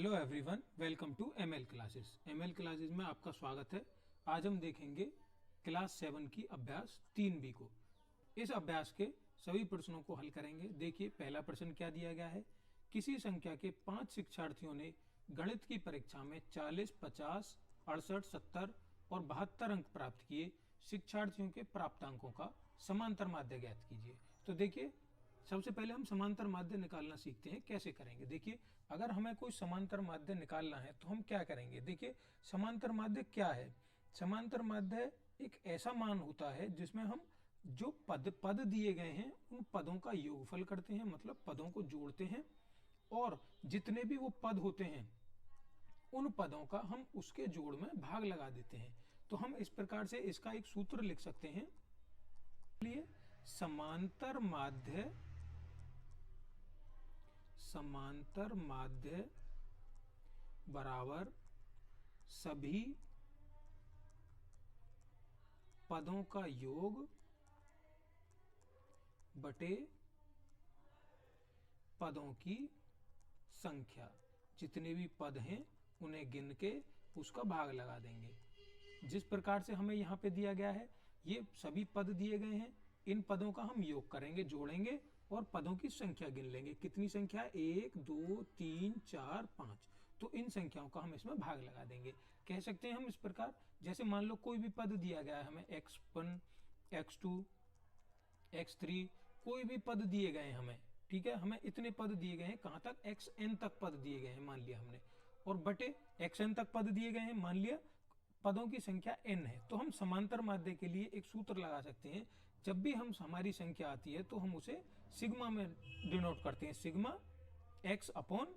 Hello everyone, welcome to ML classes. ML classes में आपका स्वागत है। आज हम देखेंगे क्लास 7 की अभ्यास 3B को। इस अभ्यास के सभी प्रश्नों को हल करेंगे। देखिए पहला प्रश्न क्या दिया गया है। किसी संख्या के 5 शिक्षार्थियों ने गणित की परीक्षा में 40, 50, 68, 70 और 72 अंक प्राप्त किए। शिक्षार्थियों के प्राप्तांकों का समांतर माध्य ज्ञात कीजिए। तो देखिए सबसे पहले हम समांतर माध्य निकालना सीखते हैं। कैसे करेंगे? देखिए अगर हमें कोई समांतर माध्य निकालना है तो हम क्या करेंगे। देखिए समांतर माध्य क्या है। समांतर माध्य एक ऐसा मान होता है जिसमें हम जो पद दिए गए हैं उन पदों का योगफल करते हैं, मतलब पदों को जोड़ते हैं, और जितने भी वो पद होते हैं उन पदों का हम उसके जोड़ में भाग लगा देते हैं। तो हम इस प्रकार से इसका एक सूत्र लिख सकते हैं। लिए समांतर माध्य बराबर सभी पदों का योग बटे पदों की संख्या। जितने भी पद हैं उन्हें गिन के उसका भाग लगा देंगे। जिस प्रकार से हमें यहाँ पे दिया गया है, ये सभी पद दिए गए हैं, इन पदों का हम योग करेंगे, जोड़ेंगे और पदों की संख्या गिन लेंगे। कितनी संख्या? 1, 2, 3, 4, 5। तो इन संख्याओं का हम इसमें भाग लगा देंगे। कह सकते हैं हम इस प्रकार, जैसे मान लो कोई भी पद दिया गया है हमें, x1, x2, x3, कोई भी पद दिए गए हैं हमें, ठीक है, हमें इतने पद दिए गए हैं, कहाँ तक? xn तक पद दिए गए हैं मान लिया हमने, और बटे xn तक पद दिए गए हैं मान लिया, पदों की संख्या n है। तो हम समांतर माध्य के लिए एक सूत्र लगा सकते हैं। जब भी हमारी संख्या आती है तो हम उसे सिग्मा में डिनोट करते हैं। सिग्मा x अपॉन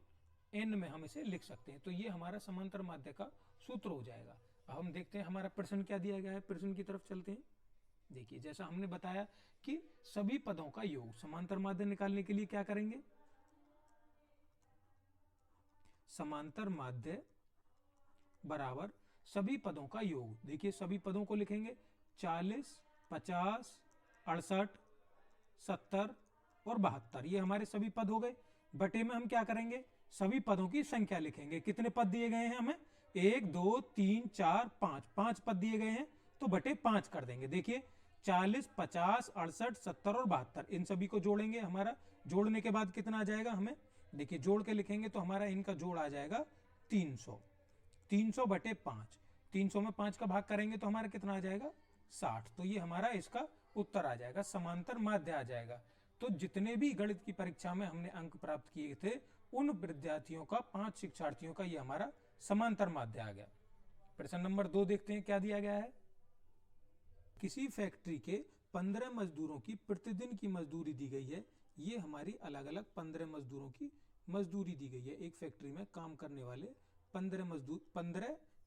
n में हम इसे लिख सकते हैं। तो ये हमारा समांतर माध्य का सूत्र हो जाएगा। अब हम देखते हैं हमारा प्रश्न क्या दिया गया है। प्रश्न की तरफ चलते हैं। देखिए जैसा हमने बताया कि सभी पदों का योग, समांतर माध्य निकालने के लिए क्या करेंगे? समांतर माध्य बराबर सभी पदों का योग। देखिए सभी पदों को लिखेंगे 40, 50, 68, 70 और 72। ये हमारे सभी पद हो गए। बटे में हम क्या करेंगे? सभी पदों की संख्या लिखेंगे। कितने पद दिए गए हैं हमें? 1, 2, 3, 4, 5। 5 पद दिए गए हैं तो बटे 5 कर देंगे। देखिए 40, 50, 68, 70 और 72, इन सभी को जोड़ेंगे। हमारा जोड़ने के बाद कितना आ जाएगा हमें? देखिए जोड़ के लिखेंगे तो हमारा इनका जोड़ आ जाएगा 300। 300 बटे 5, 300 में 5 का भाग करेंगे तो हमारा कितना आ जाएगा? 60। तो ये हमारा इसका उत्तर आ जाएगा, समांतर माध्य आ जाएगा। तो जितने भी गणित की परीक्षा में हमने अंक प्राप्त किए थे उन विद्यार्थियों का, 5 शिक्षार्थियों का, ये हमारा समांतर माध्य आ गया। प्रश्न नंबर 2 देखते हैं क्या दिया गया है। किसी फैक्ट्री के 15 मजदूरों की प्रतिदिन की मजदूरी दी गई है। ये हमारी अलग अलग 15 मजदूरों की मजदूरी दी गई है। एक फैक्ट्री में काम करने वाले 15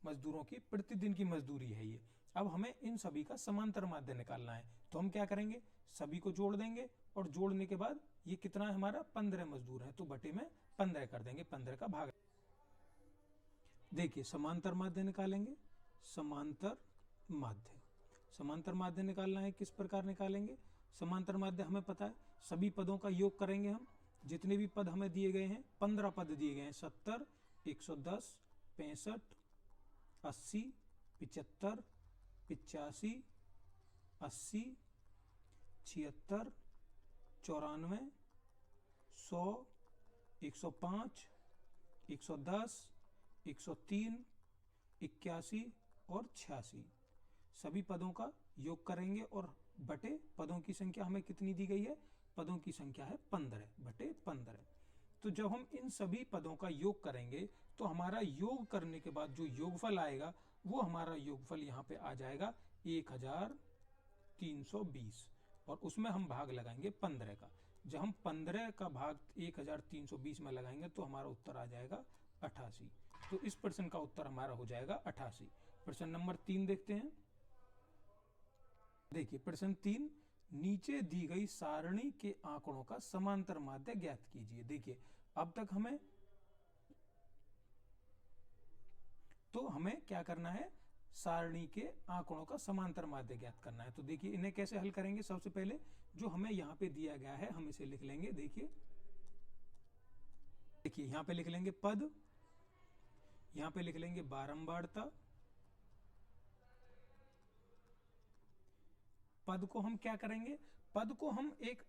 मजदूरों की प्रतिदिन की मजदूरी है ये। अब हमें इन सभी का समांतर माध्य निकालना है। तो हम क्या करेंगे? सभी को जोड़ देंगे और जोड़ने के बाद ये कितना है हमारा? 15 मजदूर है, तो बटे में 15 कर देंगे, 15 का भाग। देखिए समांतर माध्य निकालेंगे। समांतर माध्य निकालना है, किस प्रकार निकालेंगे? समांतर माध्य हमें पता है, सभी पदों का योग करेंगे हम। जितने भी पद हमें दिए गए हैं, 15 पद दिए गए हैं, 70, 110, 65, 80, 75, 85, 80, 76, 94, 100, 105, 110, 103, 81 और 86, सभी पदों का योग करेंगे और बटे पदों की संख्या हमें कितनी दी गई है? पदों की संख्या है 15 बटे 15। तो जब हम इन सभी पदों का योग करेंगे तो हमारा योग करने के बाद जो योगफल आएगा वो हमारा योगफल यहाँ पे आ जाएगा 1320, और उसमें हम भाग लगाएंगे 15 का। जब हम 15 का भाग 1320 में लगाएंगे तो हमारा उत्तर आ जाएगा 88। तो इस प्रश्न का उत्तर हमारा हो जाएगा 88। प्रश्न नंबर 3 देखते हैं। देखिए प्रश्न 3, नीचे दी गई सारणी के आंकड़ों का समांतर माध्य ज्ञात कीजिए। देखिए अब तक हमें क्या करना है? सारणी के आंकड़ों का समांतर माध्य ज्ञात करना है। तो देखिए इन्हें कैसे हल करेंगे? सबसे पहले जो हमें यहाँ पे दिया गया है हम इसे लिख लेंगे। देखिए यहाँ पे लिख लेंगे पद, यहां पे लिख लेंगे बारंबारता। पद को हम क्या करेंगे, पद को हम एक,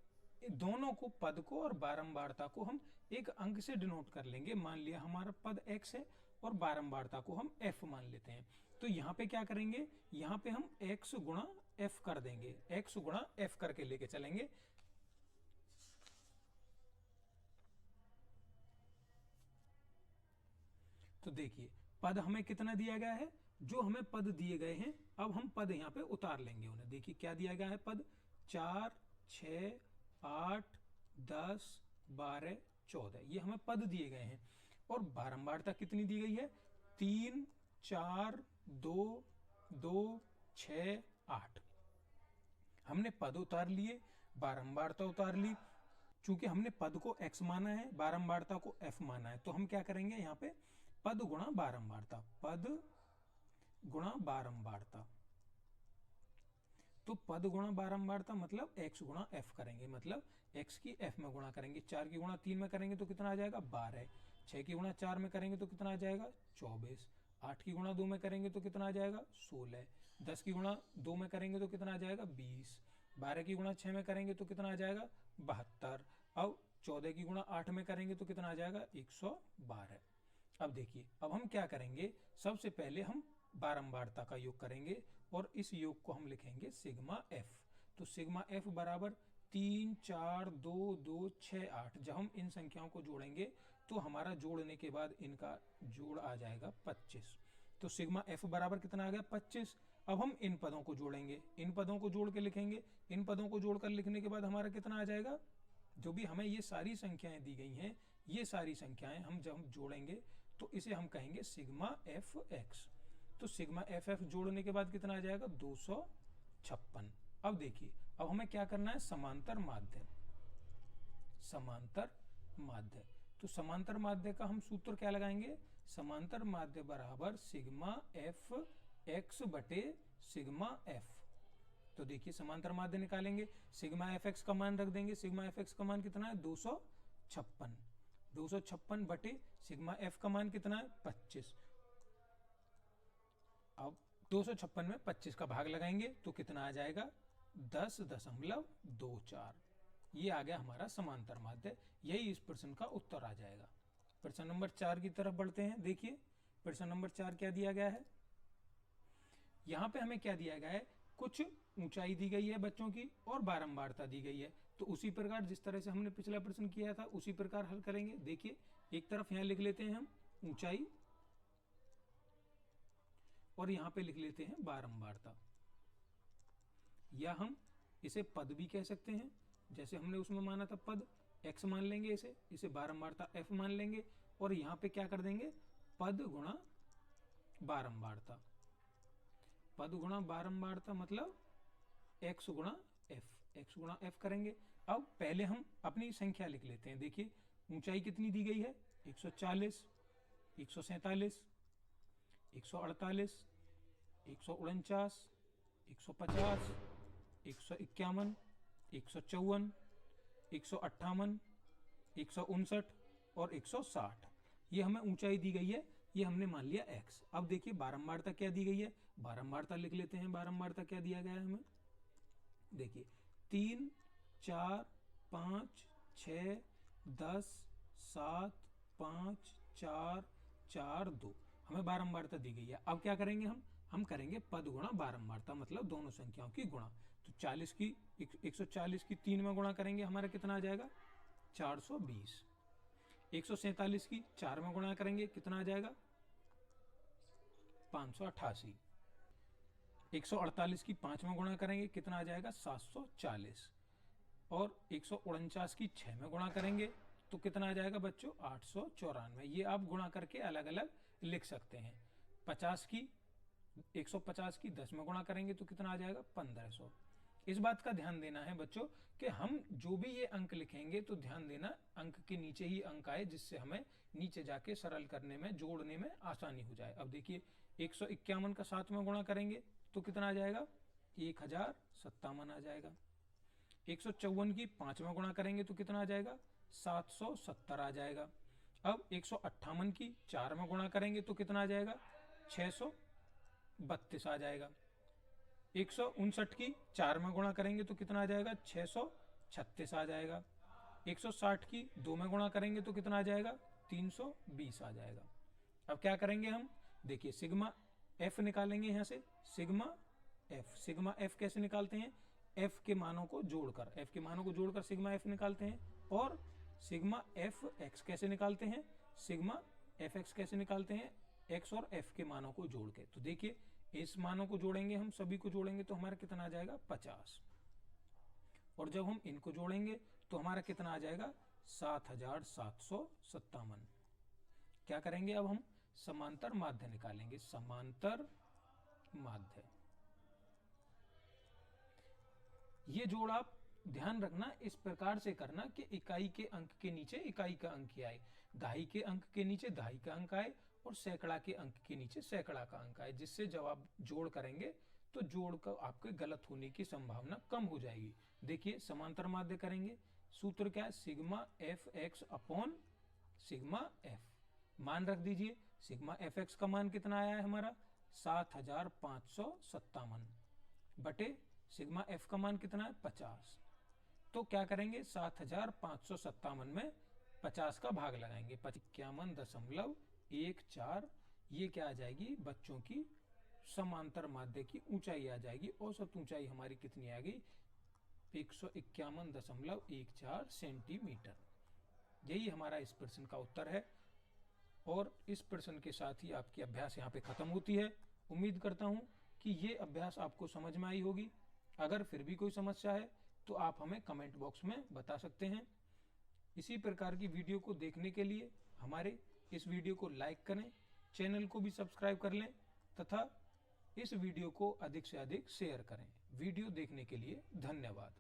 दोनों को, पद को और बारंबारता को हम एक अंक से डिनोट कर लेंगे। मान लिया हमारा पद x है और बारंबारता को हम f मान लेते हैं। तो यहाँ पे क्या करेंगे, यहाँ पे हम x गुणा f कर देंगे, x गुणा f करके लेके चलेंगे। तो देखिए पद हमें कितना दिया गया है, जो हमें पद दिए गए हैं, अब हम पद यहाँ पे उतार लेंगे उन्हें। देखिए क्या दिया गया है पद, 4, 6, 8, 10, 12, 14, ये हमें पद दिए गए हैं। और बारंबारता कितनी दी गई है, 3, 4, 2, 2, 6, 8। हमने पद उतार लिए, बारंबारता उतार ली। चूंकि हमने पद को x माना है, बारंबारता को f माना है, तो हम क्या करेंगे यहाँ पे पद गुणा बारंबारता, पद गुणा बारंबारता। तो पद गुणा बारंबारता मतलब x गुणा f करेंगे, मतलब x की f में गुणा करेंगे। 4 की गुणा 3 में करेंगे तो कितना आ जाएगा 12, 6 की गुणा 4 में करेंगे तो कितना आ जाएगा 24, 8 की गुणा 2 में करेंगे तो कितना आ जाएगा 16, 10 की गुणा 2 में करेंगे तो कितना आ जाएगा 20, 12 की गुणा 6 में करेंगे तो कितना आ जाएगा 72, अब 14 की गुणा 8 में करेंगे तो कितना आ जाएगा 112। अब देखिए अब हम क्या करेंगे, सबसे पहले हम बारंबारता का योग करेंगे और इस योग को हम लिखेंगे सिग्मा एफ। तो सिग्मा एफ बराबर 3, 4, 2, 2, 6, 8। जब हम इन संख्याओं को जोड़ेंगे तो हमारा जोड़ने के बाद इनका जोड़ आ जाएगा 25। तो सिग्मा एफ बराबर कितना आ गया 25। अब हम इन पदों को जोड़ेंगे, इन पदों को जोड़ के लिखेंगे। इन पदों को जोड़कर लिखने के बाद हमारा कितना आ जाएगा, जो भी हमें ये सारी संख्याएं दी गई हैं, ये सारी संख्याएं हम जब हम जोड़ेंगे तो इसे हम कहेंगे सिग्मा एफ एक्स। तो सिग्मा एफ एफ जोड़ने के बाद कितना आ जाएगा 256। अब देखिए अब हमें क्या करना है, समांतर माध्य, समांतर माध्य। तो समांतर माध्य का हम सूत्र क्या लगाएंगे, समांतर माध्य बराबर सिग्मा एफ एक्स बटे सिग्मा एफ। तो देखिए समांतर माध्य निकालेंगे, सिग्मा एफ एक्स का मान रख देंगे। सिग्मा एफ एक्स का मान कितना है 256, 256 बटे सिग्मा एफ का मान कितना है 25। अब 256 में 25 का भाग लगाएंगे तो कितना आ जाएगा 10.24। ये आ गया हमारा समांतर माध्य। यही इस प्रश्न का उत्तर आ जाएगा। प्रश्न नंबर 4 की तरफ बढ़ते हैं। देखिए प्रश्न नंबर 4 क्या दिया गया है, यहाँ पे हमें क्या दिया गया है, कुछ ऊंचाई दी गई है बच्चों की और बारंबारता दी गई है। तो उसी प्रकार जिस तरह से हमने पिछला प्रश्न किया था उसी प्रकार हल करेंगे। देखिए एक तरफ यहाँ लिख लेते हैं हम ऊंचाई और यहाँ पे लिख लेते हैं बारंबारता, या हम इसे पद भी कह सकते हैं। जैसे हमने उसमें माना था पद x मान लेंगे, इसे बारंबारता f मान लेंगे और यहाँ पे क्या कर देंगे पद गुणा बारंबारता, पद गुणा बारंबारता मतलब x गुणा f, x गुणा f करेंगे। अब पहले हम अपनी संख्या लिख लेते हैं। देखिए ऊंचाई कितनी दी गई है 140, 147, 148, 149, 150, 151, 154, 158, 159 और 160। ये हमें ऊंचाई दी गई है, ये हमने मान लिया x। अब देखिए बारंबारता क्या दी गई है, बारंबारता लिख लेते हैं। बारंबारता क्या दिया गया है हमें, देखिए 3, 4, 5, 6, 10, 7, 5, 4, 4, 2 हमें बारंबारता दी गई है। अब क्या करेंगे हम करेंगे पद गुणा बारंबारता, मतलब दोनों संख्याओं की गुणा। तो 40 की 140 की 3 में गुणा करेंगे हमारा कितना आ जाएगा 420। 147 की 4 में गुणा करेंगे कितना आ जाएगा 588। 148 की 5 में गुणा करेंगे कितना आ जाएगा 740। और 149 की 6 में गुणा करेंगे तो कितना आ जाएगा बच्चों 894। ये आप गुणा करके अलग अलग लिख सकते हैं। 150 की 10 में गुणा करेंगे तो कितना आ जाएगा 1500। इस बात का ध्यान देना है बच्चों कि हम जो भी ये अंक लिखेंगे तो ध्यान देना अंक के नीचे ही अंक आए, जिससे हमें नीचे जाके सरल करने में, जोड़ने में आसानी हो जाए। अब देखिए 151 का 7 में गुणा करेंगे तो कितना आ जाएगा 1057 आ जाएगा। 154 की 5 में गुणा करेंगे तो कितना आ जाएगा 770 आ जाएगा। अब 158 की 4 में गुणा करेंगे तो कितना आ जाएगा, 632 आ जाएगा। 159 की 4 में गुणा करेंगे तो कितना आ जाएगा, 636 आ जाएगा। 160 की 2 में गुणा करेंगे तो कितना आ जाएगा, 320 आ जाएगा। अब क्या करेंगे हम, देखिए सिग्मा एफ निकालेंगे यहाँ से, सिग्मा एफ कैसे निकालते हैं, एफ के मानों को जोड़कर सिग्मा एफ निकालते हैं। और सिग्मा एफ एक्स कैसे निकालते हैं, सिग्मा एफ एक्स कैसे निकालते हैं, एक्स और एफ के मानों को जोड़ के। तो देखिए इस मानों को जोड़ेंगे, हम सभी को जोड़ेंगे तो हमारा कितना आ जाएगा, 50। और जब हम इनको जोड़ेंगे तो हमारा कितना आ जाएगा, 7757। क्या करेंगे, अब हम समांतर माध्य निकालेंगे, समांतर माध्य। ये जोड़ आप ध्यान रखना, इस प्रकार से करना कि इकाई के अंक के नीचे इकाई का अंक आए, दहाई के अंक के नीचे दहाई का अंक आए और सैकड़ा के अंक के नीचे सैकड़ा का अंक आए, जिससे जब आप जोड़ करेंगे तो जोड़ का आपके गलत होने की संभावना कम हो जाएगी। देखिए समांतर माध्य करेंगे, सूत्र क्या है, sigma F x upon sigma F. मान रख दीजिए, सिग्मा एफ एक्स का मान कितना आया है हमारा, 7557 बटे सिग्मा एफ का मान कितना है, 50। तो क्या करेंगे, 7557 में 50 का भाग लगाएंगे, 51.14। ये क्या आ जाएगी, बच्चों की समांतर माध्य की ऊंचाई आ जाएगी। औसत ऊंचाई हमारी कितनी आ गई, 151.14 सेंटीमीटर। यही हमारा इस प्रश्न का उत्तर है। और इस प्रश्न के साथ ही आपकी अभ्यास यहाँ पे खत्म होती है। उम्मीद करता हूँ कि ये अभ्यास आपको समझ में आई होगी। अगर फिर भी कोई समस्या है तो आप हमें कमेंट बॉक्स में बता सकते हैं। इसी प्रकार की वीडियो को देखने के लिए हमारे इस वीडियो को लाइक करें, चैनल को भी सब्सक्राइब कर लें तथा इस वीडियो को अधिक से अधिक शेयर करें। वीडियो देखने के लिए धन्यवाद।